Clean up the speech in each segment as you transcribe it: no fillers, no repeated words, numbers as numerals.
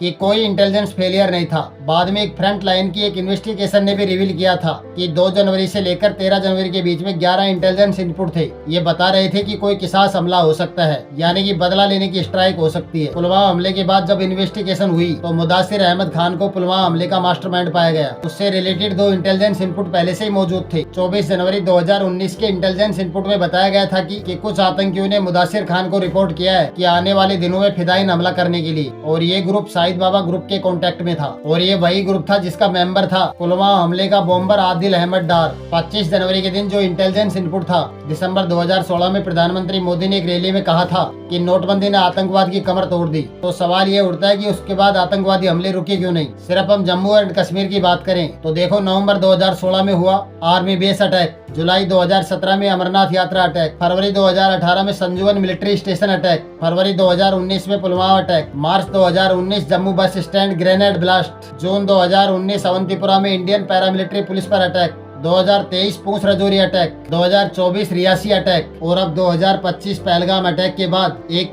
कि कोई intelligence failure नहीं था। बाद में एक फ्रंट लाइन की एक इन्वेस्टिगेशन ने भी रिवील किया था कि 2 जनवरी से लेकर 13 जनवरी के बीच में 11 इंटेलिजेंस इनपुट थे। ये बता रहे थे कि कोई किसास हमला हो सकता है, यानी कि बदला लेने की स्ट्राइक हो सकती है। पुलवामा हमले के बाद जब इन्वेस्टिगेशन हुई तो मुदासिर अहमद खान को पुलवामा हमले का मास्टरमाइंड पाया गया। उससे रिलेटेड 2 इंटेलिजेंस इनपुट पहले से ही मौजूद थे। 24 जनवरी 2019 के इंटेलिजेंस इनपुट में बताया गया था कि कुछ आतंकियों ने मुदासिर खान को रिपोर्ट किया है कि आने वाले दिनों में फिदायीन हमला करने के लिए, और ये ग्रुप शाहिद बाबा ग्रुप के कांटेक्ट में था और ये वही ग्रुप था जिसका मेंबर था पुलवामा हमले का बॉम्बर आदिल अहमद डार। 25 जनवरी के दिन जो इंटेलिजेंस इनपुट था, दिसंबर 2016 में प्रधानमंत्री मोदी ने एक रैली में कहा था कि नोटबंदी ने आतंकवाद की कमर तोड़ दी। तो सवाल ये उठता है कि उसके बाद आतंकवादी हमले रुके क्यों नहीं। सिर्फ हम जम्मू एंड कश्मीर की बात करें तो देखो, नवंबर 2016 में हुआ आर्मी बेस अटैक, जुलाई 2017 में अमरनाथ यात्रा अटैक, फरवरी 2018 में संजुवन मिलिट्री स्टेशन अटैक, फरवरी 2019 में पुलवामा अटैक, मार्च 2019 Jammu bus stand grenade blast, जून 2019 अवंतीपुरा में इंडियन पैरामिलिट्री पुलिस पर attack, 2023 Poonch Rajouri attack, 2024 Reasi attack और अब 2025 पहलगाम अटैक के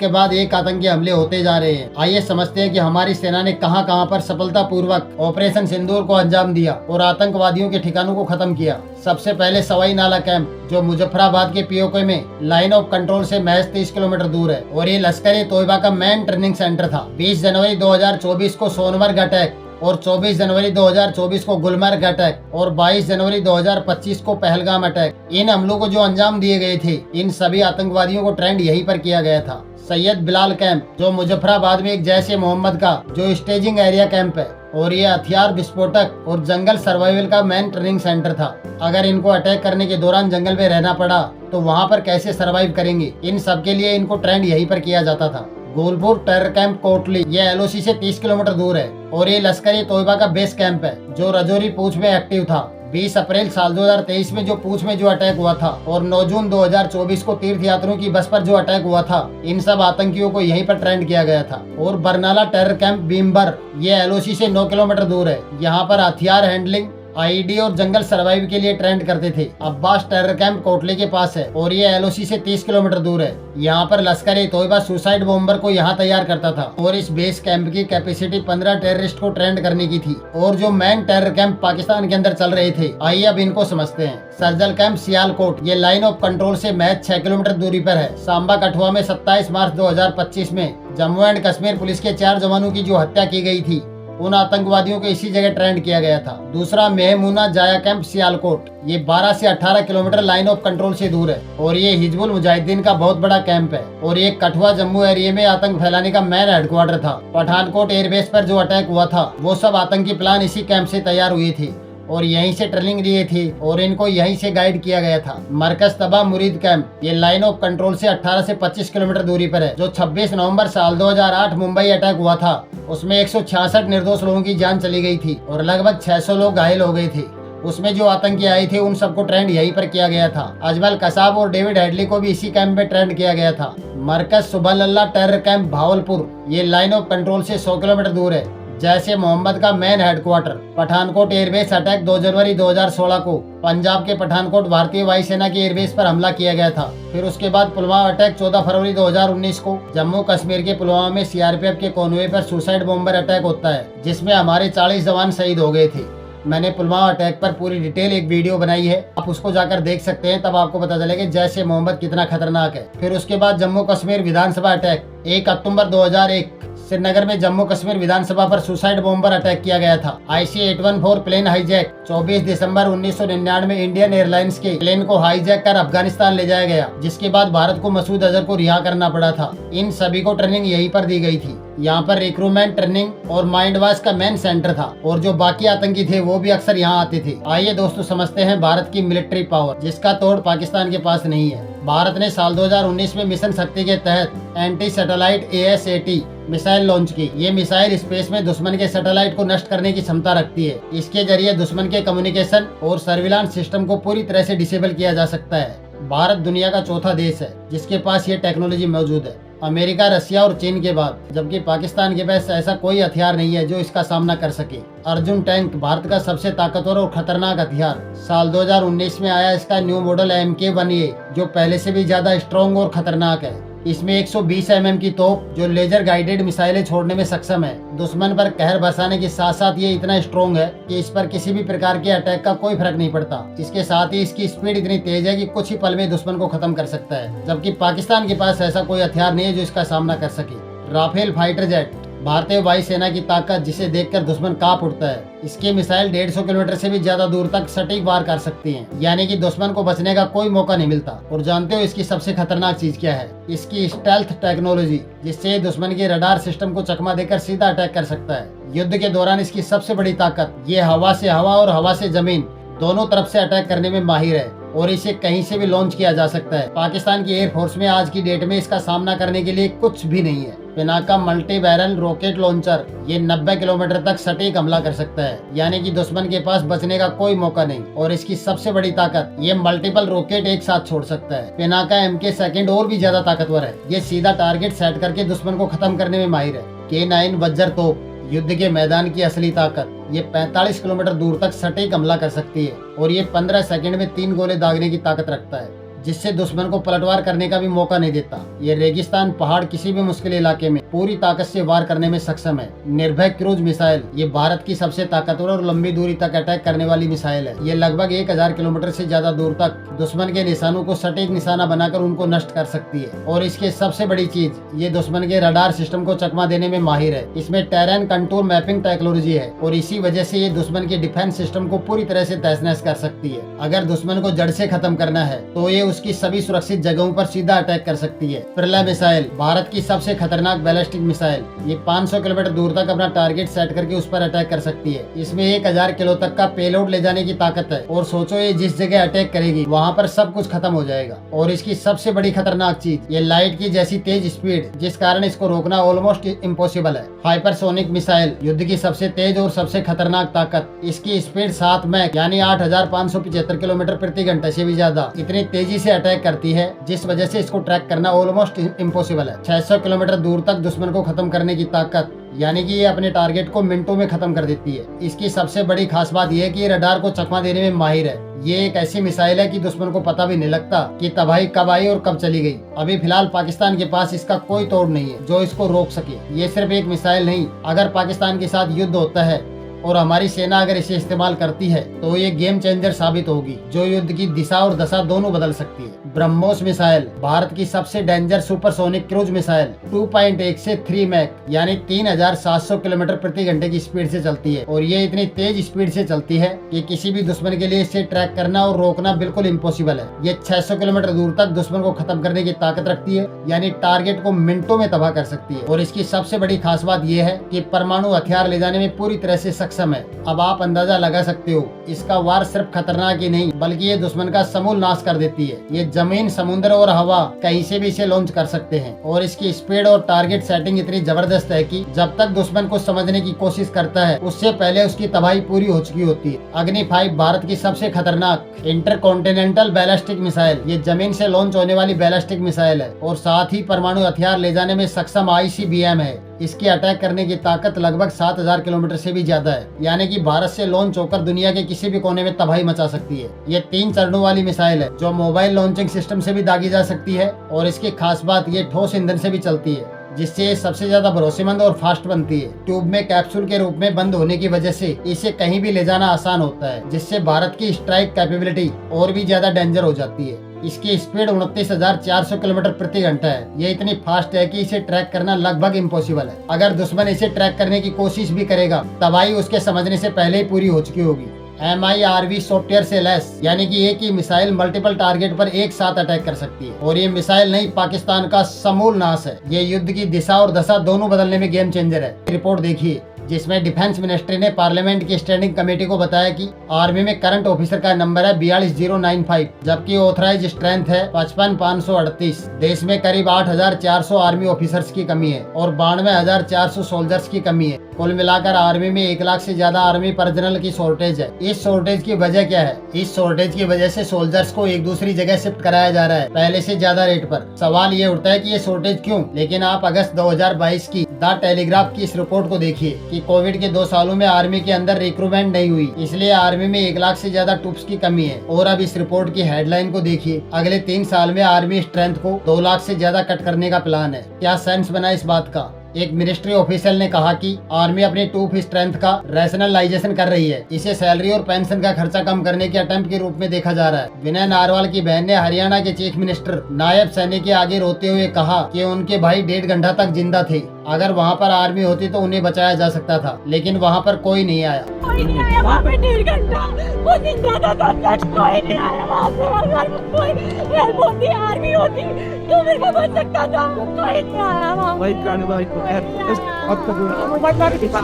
बाद एक आतंकी हमले होते जा रहे हैं। आइए समझते हैं कि हमारी सेना ने कहां पर सफलतापूर्वक ऑपरेशन सिंदूर को अंजाम दिया और आतंकवादियों के ठिकानों को खत्म किया। सबसे पहले सवाई नाला कैंप, जो मुजफ्फराबाद के पीओके में लाइन ऑफ कंट्रोल से महज 30 किलोमीटर दूर है और ये लश्कर तोयबा का मेन ट्रेनिंग सेंटर था। 20 जनवरी 2024 को सोनमर्ग अटैक और 24 जनवरी 2024 को गुलमर्ग अटैक और 22 जनवरी 2025 को पहलगाम अटैक। इन हमलों को जो अंजाम दिए गए थे, इन सभी आतंकवादियों को ट्रेंड यहीं पर किया गया था। सैयद बिलाल कैंप, जो मुजफ्फराबाद में एक जैश ए मोहम्मद का जो स्टेजिंग एरिया कैंप है और ये हथियार विस्फोटक और जंगल सर्वाइवल का मेन ट्रेनिंग सेंटर था। अगर इनको अटैक करने के दौरान जंगल में रहना पड़ा तो वहाँ पर कैसे सर्वाइव करेंगे, इन सब के लिए इनको ट्रेंड यहीं पर किया जाता था। गोलपुर टेरर कैंप कोटली, ये एलओसी से 30 किलोमीटर दूर है और ये लश्कर तोयबा का बेस कैंप है जो रजौरी पूंछ में एक्टिव था। 20 अप्रैल साल 2023 में जो पूंछ में जो अटैक हुआ था और 9 जून 2024 को तीर्थ यात्रियों की बस पर जो अटैक हुआ था, इन सब आतंकियों को यहीं पर ट्रेंड किया गया था। और बरनाला टेरर कैंप बीमबर, ये एलओसी से 9 किलोमीटर दूर है। यहाँ पर हथियार हैंडलिंग, आईडी और जंगल सर्वाइव के लिए ट्रेंड करते थे। अब्बास टेरर कैंप कोटले के पास है और ये एलओसी से 30 किलोमीटर दूर है। यहाँ पर लश्कर तोयबा सुसाइड बॉम्बर को यहाँ तैयार करता था और इस बेस कैंप की कैपेसिटी 15 टेररिस्ट को ट्रेंड करने की थी। और जो मेन टेरर कैंप पाकिस्तान के अंदर चल रहे थे, आइए अब इनको समझते हैं। सर्जल कैंप सियालकोट, ये लाइन ऑफ कंट्रोल से महज 6 किलोमीटर दूरी पर है। सांबा कठुआ में 27 मार्च 2025 में जम्मू एंड कश्मीर पुलिस के 4 जवानों की जो हत्या की गई थी, उन आतंकवादियों को इसी जगह ट्रेंड किया गया था। दूसरा मेहमूना जाया कैंप सियालकोट, ये 12 से 18 किलोमीटर लाइन ऑफ कंट्रोल से दूर है और ये हिजबुल मुजाहिदीन का बहुत बड़ा कैंप है और ये कठुआ जम्मू एरिया में आतंक फैलाने का मेन हेडक्वार्टर था। पठानकोट एयरबेस पर जो अटैक हुआ था, वो सब आतंकी प्लान इसी कैंप से तैयार हुए थे और यहीं से ट्रेनिंग लिए थे और इनको यहीं से गाइड किया गया था। मरकज तबा मुरीद कैंप, ये लाइन ऑफ कंट्रोल से 18 से 25 किलोमीटर दूरी पर है। जो 26 नवंबर साल 2008 मुंबई अटैक हुआ था, उसमें 166 निर्दोष लोगों की जान चली गई थी और लगभग 600 लोग घायल हो गए थे। उसमें जो आतंकी आए थे, उन सबको ट्रेंड यहीं पर किया गया था। अजमल कसाब और डेविड हेडली को भी इसी कैंप में ट्रेंड किया गया था। मरकज सुबह अल्लाह टेरर कैंप भावलपुर, ये लाइन ऑफ कंट्रोल से 100 किलोमीटर दूर है। जैसे मोहम्मद का main headquarter. Pathankot airbase attack 2 जनवरी 2016 को पंजाब के पठानकोट भारतीय वायुसेना के एयरबेस पर हमला किया गया था। फिर उसके बाद पुलवामा अटैक 14 फरवरी 2019 को जम्मू कश्मीर के पुलवामा में सीआरपीएफ के कॉन्वॉय पर सुसाइड बॉम्बर अटैक होता है, जिसमें हमारे 40 जवान शहीद हो गए थे। मैंने पुलवामा अटैक पर पूरी डिटेल एक वीडियो बनाई है, आप उसको जाकर देख सकते हैं, तब आपको पता चलेगा जैश ए मोहम्मद कितना खतरनाक है। फिर उसके बाद जम्मू कश्मीर विधानसभा अटैक 1 अक्टूबर 2001, श्रीनगर में जम्मू कश्मीर विधानसभा पर सुसाइड बॉम्बर अटैक किया गया था। IC-814 प्लेन हाईजैक 24 दिसंबर 1999 में इंडियन एयरलाइंस के प्लेन को हाईजैक कर अफगानिस्तान ले जाया गया, जिसके बाद भारत को मसूद अजहर को रिहा करना पड़ा था। इन सभी को ट्रेनिंग यहीं पर दी गई थी। यहाँ पर रिक्रूटमेंट, ट्रेनिंग और माइंड वॉश का मेन सेंटर था और जो बाकी आतंकी थे वो भी अक्सर यहाँ आते थे। आइए दोस्तों समझते हैं भारत की मिलिट्री पावर, जिसका तोड़ पाकिस्तान के पास नहीं है। भारत ने साल 2019 में मिशन शक्ति के तहत anti satellite ASAT missile launch की। ये मिसाइल स्पेस में दुश्मन के सैटेलाइट को नष्ट करने की क्षमता रखती है। इसके जरिए दुश्मन के कम्युनिकेशन और सर्विलांस सिस्टम को पूरी तरह से डिसेबल किया जा सकता है। भारत दुनिया का चौथा देश है जिसके पास ये टेक्नोलॉजी मौजूद है, अमेरिका, रसिया और चीन के बाद, जबकि पाकिस्तान के पास ऐसा कोई हथियार नहीं है जो इसका सामना कर सके। अर्जुन टैंक भारत का सबसे ताकतवर और खतरनाक हथियार। साल 2019 में आया इसका न्यू मॉडल MK-1A, जो पहले से भी ज्यादा स्ट्रॉन्ग और खतरनाक है। इसमें 120 mm की तोप जो लेजर गाइडेड मिसाइलें छोड़ने में सक्षम है। दुश्मन पर कहर बरसाने के साथ साथ ये इतना स्ट्रॉन्ग है कि इस पर किसी भी प्रकार के अटैक का कोई फर्क नहीं पड़ता। इसके साथ ही इसकी स्पीड इतनी तेज है कि कुछ ही पल में दुश्मन को खत्म कर सकता है, जबकि पाकिस्तान के पास ऐसा कोई हथियार नहीं है जो इसका सामना कर सके। राफेल फाइटर जेट भारतीय वायुसेना की ताकत जिसे देखकर दुश्मन कांप उठता है। इसकी मिसाइल 150 किलोमीटर से भी ज्यादा दूर तक सटीक वार कर सकती हैं, यानी कि दुश्मन को बचने का कोई मौका नहीं मिलता। और जानते हो इसकी सबसे खतरनाक चीज क्या है? इसकी स्टेल्थ टेक्नोलॉजी, जिससे दुश्मन के रडार सिस्टम को चकमा देकर सीधा अटैक कर सकता है। युद्ध के दौरान इसकी सबसे बड़ी ताकत, ये हवा से हवा और हवा से जमीन दोनों तरफ से अटैक करने में माहिर है और इसे कहीं से भी लॉन्च किया जा सकता है। पाकिस्तान की एयरफोर्स में आज की डेट में इसका सामना करने के लिए कुछ भी नहीं है। Pinaka multi barrel rocket launcher ये 90 किलोमीटर तक सटीक हमला कर सकता है, यानी कि दुश्मन के पास बचने का कोई मौका नहीं। और इसकी सबसे बड़ी ताकत, ये मल्टीपल रॉकेट एक साथ छोड़ सकता है। पिनाका MK सेकंड और भी ज्यादा ताकतवर है। ये सीधा टारगेट सेट करके दुश्मन को खत्म करने में माहिर है। K9 वज्र तोप युद्ध के मैदान की असली ताकत, ये 45 किलोमीटर दूर तक सटीक हमला कर सकती है और ये 15 सेकंड में 3 गोले दागने की ताकत रखता है, जिससे दुश्मन को पलटवार करने का भी मौका नहीं देता। ये रेगिस्तान, पहाड़, किसी भी मुश्किल इलाके में पूरी ताकत से वार करने में सक्षम है। निर्भय क्रूज मिसाइल ये भारत की सबसे ताकतवर और लंबी दूरी तक अटैक करने वाली मिसाइल है। ये लगभग 1000 किलोमीटर से ज्यादा दूर तक दुश्मन के निशानों को सटीक निशाना बनाकर उनको नष्ट कर सकती है। और इसके सबसे बड़ी चीज, ये दुश्मन के रडार सिस्टम को चकमा देने में माहिर है। इसमें टेरेन कंटूर मैपिंग टेक्नोलॉजी है और इसी वजह से ये दुश्मन के डिफेंस सिस्टम को पूरी तरह से तहस नहस कर सकती है। अगर दुश्मन को जड़ से खत्म करना है तो ये उसकी सभी सुरक्षित जगहों पर सीधा अटैक कर सकती है। प्रलय मिसाइल भारत की सबसे खतरनाक बैलिस्टिक मिसाइल, ये 500 किलोमीटर दूर तक अपना टारगेट सेट करके उस पर अटैक कर सकती है। इसमें 1000 किलो तक का पेलोड ले जाने की ताकत है और सोचो ये जिस जगह अटैक करेगी वहाँ पर सब कुछ खत्म हो जाएगा। और इसकी सबसे बड़ी खतरनाक चीज, ये लाइट की जैसी तेज स्पीड, जिस कारण इसको रोकना ऑलमोस्ट इम्पॉसिबल है। हाइपरसोनिक मिसाइल युद्ध की सबसे तेज और सबसे खतरनाक ताकत, इसकी स्पीड 7 मैक यानी 8575 किलोमीटर प्रति घंटे से भी ज्यादा इतनी तेजी से अटैक करती है, जिस वजह से इसको ट्रैक करना ऑलमोस्ट इम्पॉसिबल है। 600 किलोमीटर दूर तक दुश्मन को खत्म करने की ताकत, यानी कि ये अपने टारगेट को मिनटों में खत्म कर देती है। इसकी सबसे बड़ी खास बात यह है कि ये रडार को चकमा देने में माहिर है। ये एक ऐसी मिसाइल है कि दुश्मन को पता भी नहीं लगता कि तबाही कब आई और कब चली गई। अभी फिलहाल पाकिस्तान के पास इसका कोई तोड़ नहीं है जो इसको रोक सके। ये सिर्फ एक मिसाइल नहीं, अगर पाकिस्तान के साथ युद्ध होता है और हमारी सेना अगर इसे इस्तेमाल करती है तो ये गेम चेंजर साबित होगी, जो युद्ध की दिशा और दशा दोनों बदल सकती है। ब्रह्मोस मिसाइल भारत की सबसे डेंजर सुपरसोनिक क्रूज मिसाइल 2.1 से 3 मैक यानी 3700 किलोमीटर प्रति घंटे की स्पीड से चलती है। और ये इतनी तेज स्पीड से चलती है कि किसी भी दुश्मन के लिए इसे ट्रैक करना और रोकना बिल्कुल इम्पॉसिबल है। ये 600 किलोमीटर दूर तक दुश्मन को खत्म करने की ताकत रखती है, यानी टारगेट को मिनटों में तबाह कर सकती है। और इसकी सबसे बड़ी खास बात यह है कि परमाणु हथियार ले जाने में पूरी तरह से सक्षम है। अब आप अंदाजा लगा सकते हो, इसका वार सिर्फ खतरनाक ही नहीं बल्कि ये दुश्मन का समूल नाश कर देती है। ये जमीन, समुद्र और हवा कहीं से भी इसे लॉन्च कर सकते हैं। और इसकी स्पीड और टारगेट सेटिंग इतनी जबरदस्त है कि जब तक दुश्मन को समझने की कोशिश करता है उससे पहले उसकी तबाही पूरी हो चुकी होती है। अग्नि 5 भारत की सबसे खतरनाक इंटरकॉन्टिनेंटल बैलिस्टिक मिसाइल, ये जमीन से लॉन्च होने वाली बैलिस्टिक मिसाइल है और साथ ही परमाणु हथियार ले जाने में सक्षम ICBM है। इसकी अटैक करने की ताकत लगभग 7000 किलोमीटर से भी ज्यादा है, यानी कि भारत से लॉन्च होकर दुनिया के किसी भी कोने में तबाही मचा सकती है। ये 3 चरणों वाली मिसाइल है जो मोबाइल लॉन्चिंग सिस्टम से भी दागी जा सकती है। और इसकी खास बात, ये ठोस ईंधन से भी चलती है, जिससे ये सबसे ज्यादा भरोसेमंद और फास्ट बनती है। ट्यूब में कैप्सूल के रूप में बंद होने की वजह से इसे कहीं भी ले जाना आसान होता है, जिससे भारत की स्ट्राइक कैपेबिलिटी और भी ज्यादा डेंजर हो जाती है। इसकी स्पीड 29,400 किलोमीटर प्रति घंटा है। ये इतनी फास्ट है कि इसे ट्रैक करना लगभग इम्पॉसिबल है। अगर दुश्मन इसे ट्रैक करने की कोशिश भी करेगा, तबाही उसके समझने से पहले ही पूरी हो चुकी होगी। MIRV सॉफ्टवेयर से लैस, यानी कि एक ही मिसाइल मल्टीपल टारगेट पर एक साथ अटैक कर सकती है। और ये मिसाइल नहीं, पाकिस्तान का समूल नाश है। ये युद्ध की दिशा और दशा दोनों बदलने में गेम चेंजर है। रिपोर्ट देखिए, जिसमें डिफेंस मिनिस्ट्री ने पार्लियामेंट की स्टैंडिंग कमेटी को बताया कि आर्मी में करंट ऑफिसर का नंबर है 42095, जबकि ऑथराइज स्ट्रेंथ है 55,538। देश में करीब 8,400 आर्मी ऑफिसर्स की कमी है और 92,400 सोल्जर्स की कमी है। कुल मिलाकर आर्मी में 1 लाख से ज्यादा आर्मी पर्सनल की शॉर्टेज है। इस शॉर्टेज की वजह क्या है? इस शॉर्टेज की वजह से सोल्जर्स को एक दूसरी जगह शिफ्ट कराया जा रहा है पहले से ज्यादा रेट पर। सवाल ये उठता है कि ये शॉर्टेज क्यों? लेकिन आप अगस्त 2022 की द टेलीग्राफ की इस रिपोर्ट को देखिए कि कोविड के 2 सालों में आर्मी के अंदर रिक्रूटमेंट नहीं हुई, इसलिए आर्मी में 1 लाख से ज्यादा ट्रूप्स की कमी है। और अब इस रिपोर्ट की हेडलाइन को देखिए, अगले 3 साल में आर्मी स्ट्रेंथ को 2 लाख से ज्यादा कट करने का प्लान है। क्या सेंस बना इस बात का? एक मिनिस्ट्री ऑफिशियल ने कहा कि आर्मी अपनी ट्रूप स्ट्रेंथ का रैशनलाइजेशन कर रही है। इसे सैलरी और पेंशन का खर्चा कम करने के अटेम्प्ट के रूप में देखा जा रहा है। विनय नारवाल की बहन ने हरियाणा के चीफ मिनिस्टर नायब सैनी के आगे रोते हुए कहा कि उनके भाई 1.5 घंटा तक जिंदा थे। अगर वहाँ पर आर्मी होती तो उन्हें बचाया जा सकता था, लेकिन वहाँ पर कोई नहीं आया। कोई नहीं आया वहाँ पे 1.5 घंटा, वो जिंदा था तब तक कोई नहीं आया वहाँ पे। अगर कोई हेल्प होती, आर्मी होती तो मेरे को बच सकता था, कोई नहीं आया वहाँ पे।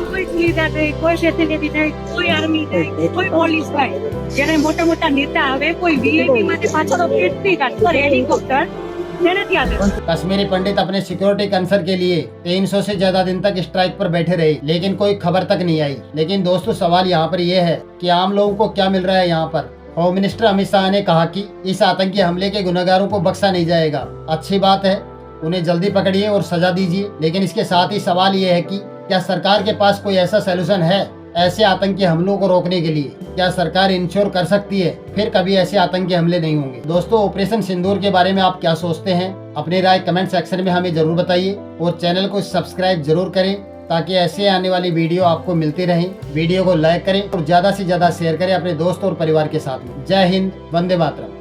कोई लीडर नहीं, कोई फैसिलिटी नहीं, कोई आर्मी नहीं, कोई पुलिस नहीं। જ્યારે મોટા મોટા नेता આવે કોઈ વીઆઈપી માટે પાછળ કેટલી કાઢ હેલિકોપ્ટર कश्मीरी पंडित अपने सिक्योरिटी कंसर्न के लिए 300 से ज्यादा दिन तक स्ट्राइक पर बैठे रहे, लेकिन कोई खबर तक नहीं आई। लेकिन दोस्तों, सवाल यहाँ पर यह है कि आम लोगों को क्या मिल रहा है यहाँ पर। होम मिनिस्टर अमित शाह ने कहा कि इस आतंकी हमले के गुनहगारों को बख्शा नहीं जाएगा। अच्छी बात है, उन्हें जल्दी पकड़िए और सजा दीजिए, लेकिन इसके साथ ही सवाल ये है कि क्या सरकार के पास कोई ऐसा सोल्यूशन है ऐसे आतंकी हमलों को रोकने के लिए? क्या सरकार इंश्योर कर सकती है फिर कभी ऐसे आतंकी हमले नहीं होंगे? दोस्तों, ऑपरेशन सिंदूर के बारे में आप क्या सोचते हैं? अपनी राय कमेंट सेक्शन में हमें जरूर बताइए और चैनल को सब्सक्राइब जरूर करें ताकि ऐसे आने वाली वीडियो आपको मिलती रहें। वीडियो को लाइक करें और ज्यादा से ज्यादा शेयर करें अपने दोस्त और परिवार के साथ में। जय हिंद, वंदे मातरम।